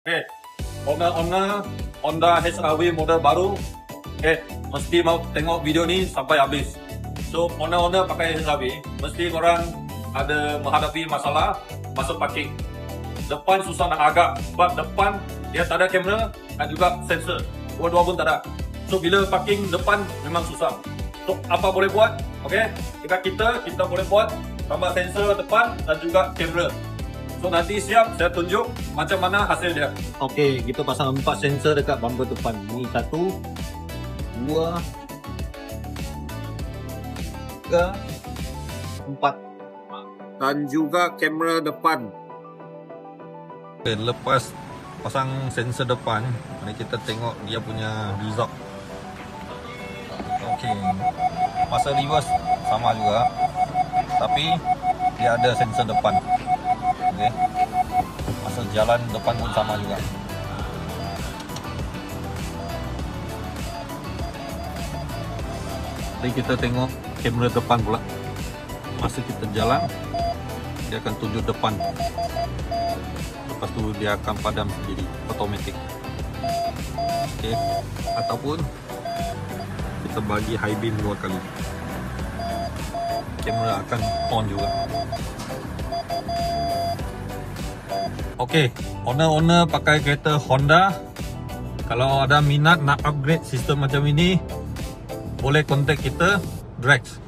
Okay, owner Honda HR-V model baru. Okay, mesti mau tengok video ni sampai habis. So, owner pakai HR-V, mesti korang ada menghadapi masalah masa parking. Depan susah nak agak, sebab depan dia tak ada kamera dan juga sensor. Dua-dua pun tak ada. So, bila parking depan memang susah. So, apa boleh buat? Okay, kita boleh buat tambah sensor depan dan juga kamera. So nanti siap, saya tunjuk macam mana hasil dia. Okey, kita pasang 4 sensor dekat bumper depan. Ni 1, 2, 3, 4. Dan juga kamera depan. Okay, lepas pasang sensor depan, mari kita tengok dia punya result. Okey, masa reverse sama juga, tapi dia ada sensor depan. Okay. Masa jalan depan pun sama juga. Jadi kita tengok kamera depan pula. Masa kita jalan, dia akan tunjuk depan. Lepas tu dia akan padam sendiri, automatic. Okay. Ataupun kita bagi high beam 2 kali, kamera akan on juga. Okey, owner pakai kereta Honda. Kalau ada minat nak upgrade sistem macam ini, boleh kontak kita, Drex.